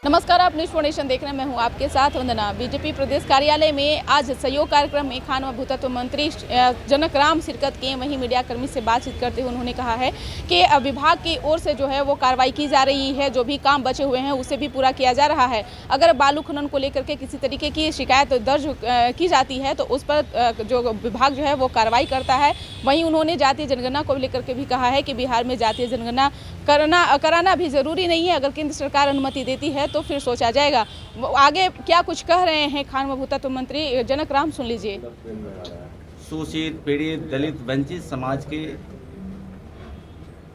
नमस्कार, आप news nation देख रहे हैं। मैं हूं आपके साथ वंदना। बीजेपी प्रदेश कार्यालय में आज सहयोग कार्यक्रम में खान व भूतत्व मंत्री जनक राम शिरकत किए। वहीं मीडिया कर्मी से बातचीत करते हुए उन्होंने कहा है कि विभाग की ओर से जो है वो कार्रवाई की जा रही है, जो भी काम बचे हुए हैं उसे भी पूरा किया जा रहा है। अगर बालू खनन को लेकर के किसी तरीके की शिकायत दर्ज की जाती है तो उस पर जो विभाग जो है वो कार्रवाई करता है। वहीं उन्होंने जातीय जनगणना को लेकर के भी कहा है कि बिहार में जातीय जनगणना कराना भी ज़रूरी नहीं है। अगर केंद्र सरकार अनुमति देती है तो फिर सोचा जाएगा। आगे क्या कुछ कह रहे हैं खान व भूतत्व मंत्री जनक राम, सुन लीजिए। शोषित, पीड़ित, दलित, वंचित समाज के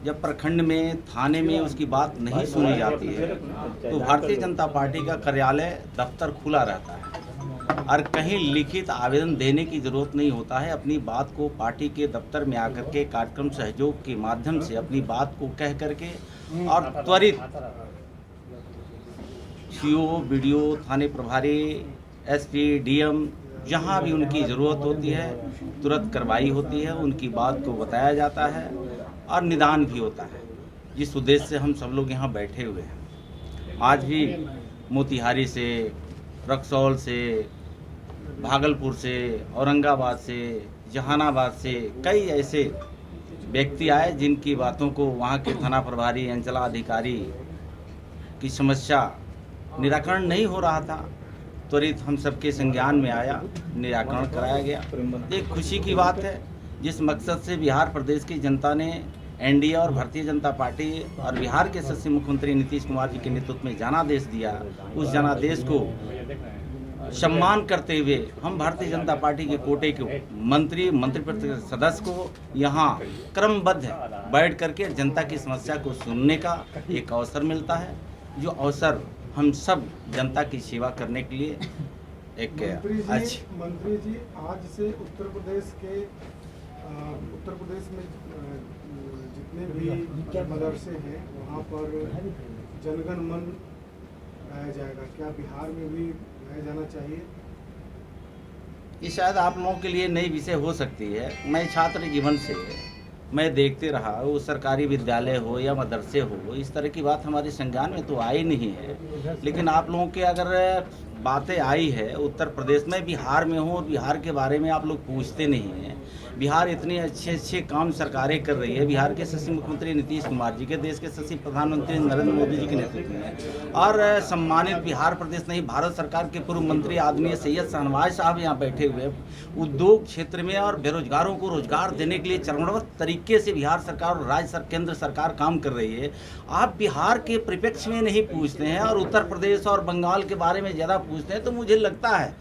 जब प्रखंड में, थाने में उसकी बात नहीं सुनी जाती है तो भारतीय जनता पार्टी का कार्यालय दफ्तर खुला रहता है और कहीं लिखित आवेदन देने की जरूरत नहीं होता है। अपनी बात को पार्टी के दफ्तर में आकर के कार्यक्रम सहयोग के माध्यम से अपनी बात को कह करके और त्वरित सीओ, बीडीओ, थाने प्रभारी, एसपी, डीएम जहां भी उनकी ज़रूरत होती है तुरंत कार्रवाई होती है। उनकी बात को बताया जाता है और निदान भी होता है, जिस उद्देश्य से हम सब लोग यहाँ बैठे हुए हैं। आज भी मोतिहारी से, रक्सौल से, भागलपुर से, औरंगाबाद से, जहानाबाद से कई ऐसे व्यक्ति आए जिनकी बातों को वहाँ के थाना प्रभारी, अंचलाधिकारी की समस्या निराकरण नहीं हो रहा था। त्वरित हम सबके संज्ञान में आया, निराकरण कराया गया। एक खुशी की बात है, जिस मकसद से बिहार प्रदेश की जनता ने एनडीए और भारतीय जनता पार्टी और बिहार के यशस्वी मुख्यमंत्री नीतीश कुमार जी के नेतृत्व में जनादेश दिया, उस जनादेश को सम्मान करते हुए हम भारतीय जनता पार्टी के कोटे के मंत्रिपरिषद सदस्य को यहाँ क्रमबद्ध बैठ करके जनता की समस्या को सुनने का एक अवसर मिलता है, जो अवसर हम सब जनता की सेवा करने के लिए एक मंत्री जी आज से उत्तर प्रदेश में जितने भी मदरसे हैं वहाँ पर जनगण मन गाया जाएगा। क्या बिहार में भी गाया जाना चाहिए? ये शायद आप लोगों के लिए नई विषय हो सकती है। मैं छात्र जीवन से मैं देखते रहा, वो सरकारी विद्यालय हो या मदरसे हो, इस तरह की बात हमारे संज्ञान में तो आई नहीं है। लेकिन आप लोगों के अगर बातें आई है उत्तर प्रदेश में, बिहार में हो और बिहार के बारे में आप लोग पूछते नहीं हैं। बिहार इतने अच्छे काम सरकारें कर रही है, बिहार के यशस्वी मुख्यमंत्री नीतीश कुमार जी के, देश के यशस्वी प्रधानमंत्री नरेंद्र मोदी जी के नेतृत्व में, और सम्मानित बिहार प्रदेश नहीं भारत सरकार के पूर्व मंत्री आदरणीय सैयद शाहनवाज साहब यहाँ बैठे हुए। उद्योग क्षेत्र में और बेरोजगारों को रोजगार देने के लिए चरणबद्ध तरीके से बिहार सरकार और केंद्र सरकार काम कर रही है। आप बिहार के परिप्रेक्ष्य में नहीं पूछते हैं और उत्तर प्रदेश और बंगाल के बारे में ज़्यादा पूछते हैं, तो मुझे लगता है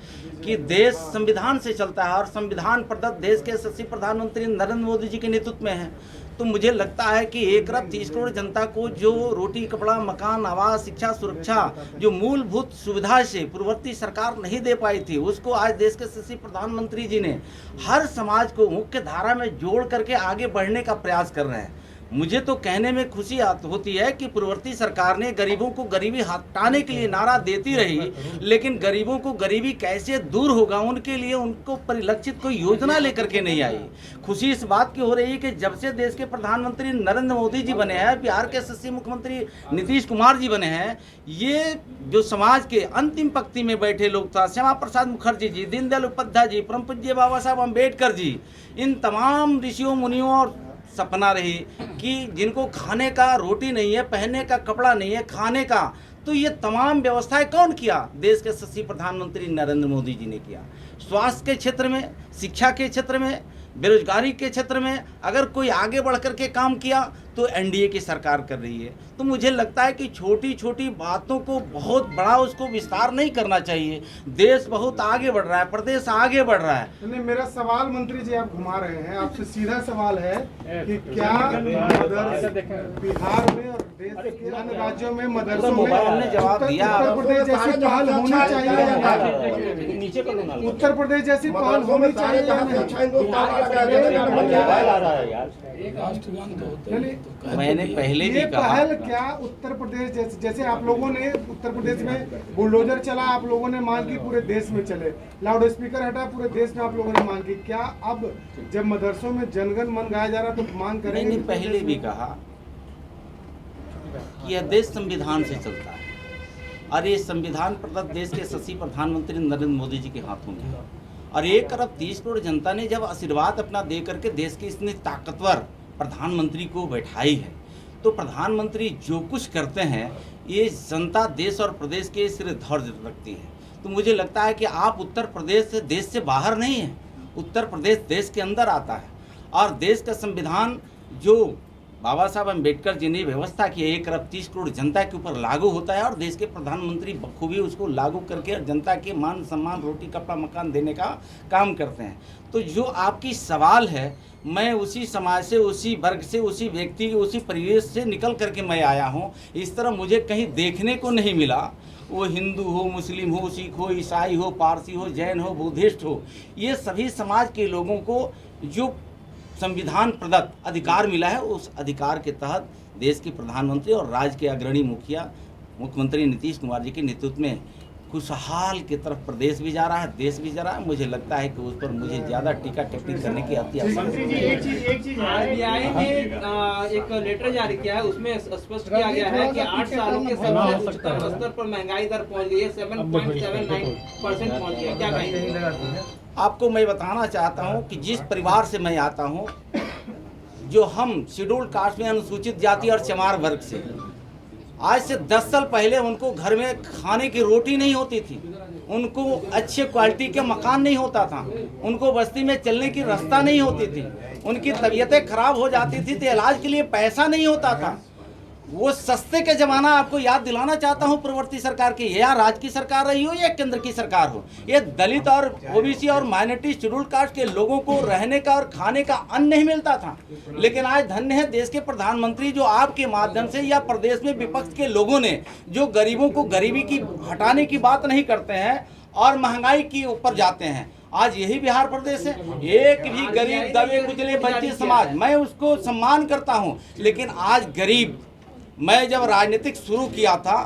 कि देश संविधान से चलता है और संविधान प्रदत्त देश के यशस्वी प्रधानमंत्री नरेंद्र मोदी जी के नेतृत्व में है। तो मुझे लगता है कि एक रफ्त 30 करोड़ जनता को जो रोटी, कपड़ा, मकान, आवास, शिक्षा, सुरक्षा, जो मूलभूत सुविधा से पूर्ववर्ती सरकार नहीं दे पाई थी, उसको आज देश के यशस्वी प्रधानमंत्री जी ने हर समाज को मुख्य धारा में जोड़ करके आगे बढ़ने का प्रयास कर रहे हैं। मुझे तो कहने में खुशी होती है कि पूर्ववर्ती सरकार ने गरीबों को गरीबी हटाने के लिए नारा देती रही, लेकिन गरीबों को गरीबी कैसे दूर होगा उनके लिए उनको परिलक्षित कोई योजना लेकर के नहीं आई। खुशी इस बात की हो रही है कि जब से देश के प्रधानमंत्री नरेंद्र मोदी जी बने हैं, बिहार के यशस्वी मुख्यमंत्री नीतीश कुमार जी बने हैं, ये जो समाज के अंतिम पंक्ति में बैठे लोग था, श्यामा प्रसाद मुखर्जी जी, दीनदयाल उपाध्याय जी, परम पूज्य बाबा साहब अम्बेडकर जी, इन तमाम ऋषियों मुनियों और सपना रही कि जिनको खाने का रोटी नहीं है, पहनने का कपड़ा नहीं है, खाने का, तो ये तमाम व्यवस्थाएं कौन किया? देश के यशस्वी प्रधानमंत्री नरेंद्र मोदी जी ने किया। स्वास्थ्य के क्षेत्र में, शिक्षा के क्षेत्र में, बेरोजगारी के क्षेत्र में अगर कोई आगे बढ़ कर के काम किया तो एनडीए की सरकार कर रही है। तो मुझे लगता है कि छोटी छोटी बातों को बहुत बड़ा उसको विस्तार नहीं करना चाहिए। देश बहुत आगे बढ़ रहा है, प्रदेश आगे बढ़ रहा है। नहीं, मेरा सवाल मंत्री जी आप घुमा रहे हैं, आपसे सीधा सवाल है कि क्या बिहार में और देश के अन्य राज्यों में मदरसों में हमने जवाब दिया, उत्तर प्रदेश जैसी पहल होनी चाहिए या नहीं? उत्तर प्रदेश जैसी पहल होनी चाहिए या नहीं? मैंने पहले भी कहा, पहल क्या उत्तर प्रदेश जैसे आप लोगों ने उत्तर प्रदेश में बुलडोजर चला, आप लोगों ने मांग की पूरे देश में चले, लाउड स्पीकर हटा, पूरे देश में आप लोगों ने मांग की, क्या अब जब मदरसों में जनगण मन गाया जा रहा तो मांग करेंगे? मैंने पहले भी कहा कि यह देश संविधान से चलता है और ये संविधान प्रदत्त देश के यशस्वी प्रधानमंत्री नरेंद्र मोदी जी के हाथों में है। और 1 अरब 30 करोड़ जनता ने जब आशीर्वाद अपना दे करके देश के इतने ताकतवर प्रधानमंत्री को बैठाई है, तो प्रधानमंत्री जो कुछ करते हैं ये जनता देश और प्रदेश के सिर धैर्य रखती है। तो मुझे लगता है कि आप उत्तर प्रदेश से देश से बाहर नहीं है, उत्तर प्रदेश देश के अंदर आता है। और देश का संविधान जो बाबा साहब अम्बेडकर जी ने व्यवस्था की 1 अरब 30 करोड़ जनता के ऊपर लागू होता है, और देश के प्रधानमंत्री बखूबी उसको लागू करके जनता के मान सम्मान, रोटी कपड़ा मकान देने का काम करते हैं। तो जो आपकी सवाल है, मैं उसी समाज से, उसी वर्ग से, उसी व्यक्ति, उसी परिवेश से निकल करके मैं आया हूँ। इस तरह मुझे कहीं देखने को नहीं मिला, वो हिंदू हो, मुस्लिम हो, सिख हो, ईसाई हो, पारसी हो, जैन हो, बुद्धिस्ट हो, ये सभी समाज के लोगों को जो संविधान प्रदत्त अधिकार मिला है, उस अधिकार के तहत देश के प्रधानमंत्री और राज्य के अग्रणी मुख्यमंत्री नीतीश कुमार जी के नेतृत्व में खुशहाल की तरफ प्रदेश भी जा रहा है, देश भी जा रहा है। मुझे लगता है कि उस पर मुझे ज़्यादा टीका टिप्पणी करने की अति आवश्यकता एक चीज आरबीआई ने एक लेटर जारी किया है, उसमें स्पष्ट किया गया है कि 8 सालों के सबसे उच्चतम स्तर पर महंगाई दर पहुंच गई है, 7.79% पहुंच गया। क्या कहेंगे? आपको मैं बताना चाहता हूं कि जिस परिवार से मैं आता हूं, जो हम शेड्यूल्ड कास्ट में अनुसूचित जाति और चमार वर्ग से, आज से 10 साल पहले उनको घर में खाने की रोटी नहीं होती थी, उनको अच्छे क्वालिटी के मकान नहीं होता था, उनको बस्ती में चलने की रास्ता नहीं होती थी, उनकी तबीयतें खराब हो जाती थी तो इलाज के लिए पैसा नहीं होता था। वो सस्ते के जमाना आपको याद दिलाना चाहता हूँ पूर्ववर्ती सरकार की, या राज्य की सरकार रही हो या केंद्र की सरकार हो, ये दलित और ओबीसी और माइनॉरिटी शेड्यूल्ड कास्ट के लोगों को रहने का और खाने का अन्न नहीं मिलता था। लेकिन आज धन्य है देश के प्रधानमंत्री जो आपके माध्यम से या प्रदेश में विपक्ष के लोगों ने जो गरीबों को गरीबी की हटाने की बात नहीं करते हैं और महंगाई के ऊपर जाते हैं। आज यही बिहार प्रदेश है, एक भी गरीब दबे कुचले वंचित समाज, मैं उसको सम्मान करता हूँ, लेकिन आज गरीब, मैं जब राजनीतिक शुरू किया था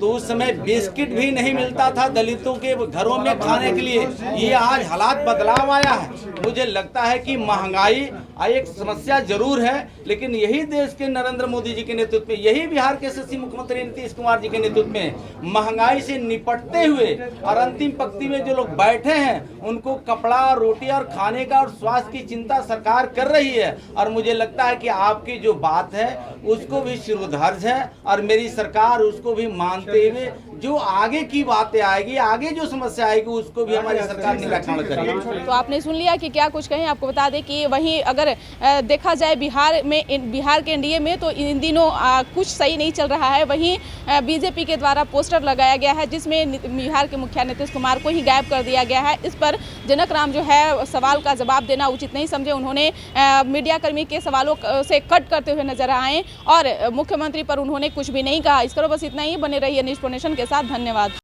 तो उस समय बिस्किट भी नहीं मिलता था दलितों के घरों में खाने के लिए। ये आज हालात बदलाव आया है। मुझे लगता है कि महंगाई एक समस्या जरूर है, लेकिन यही देश के नरेंद्र मोदी जी के नेतृत्व में, यही बिहार के यशस्वी मुख्यमंत्री नीतीश कुमार जी के नेतृत्व में महंगाई से निपटते हुए और अंतिम पंक्ति में जो लोग बैठे हैं उनको कपड़ा, रोटी और खाने का और स्वास्थ्य की चिंता सरकार कर रही है। और मुझे लगता है कि आपकी जो बात है उसको भी शिरोधार्य है और मेरी सरकार उसको भी मानते हुए जो आगे की बातें आएगी, आगे जो समस्या आएगी उसको भी हमारी सरकार निराकरण करेगी। तो आपने सुन लिया कि क्या कुछ कहें। आपको बता दें कि वहीं अगर देखा जाए बिहार के एनडीए में तो इन दिनों कुछ सही नहीं चल रहा है। वहीं बीजेपी के द्वारा पोस्टर लगाया गया है जिसमें बिहार के मुखिया नीतीश कुमार को ही गायब कर दिया गया है। इस पर जनक राम जो है सवाल का जवाब देना उचित नहीं समझे। उन्होंने मीडिया कर्मी के सवालों से कट करते हुए नजर आए और मुख्यमंत्री पर उन्होंने कुछ भी नहीं कहा। इस करो बस इतना ही। बने रहिए न्यूज़ नेशन के साथ। धन्यवाद।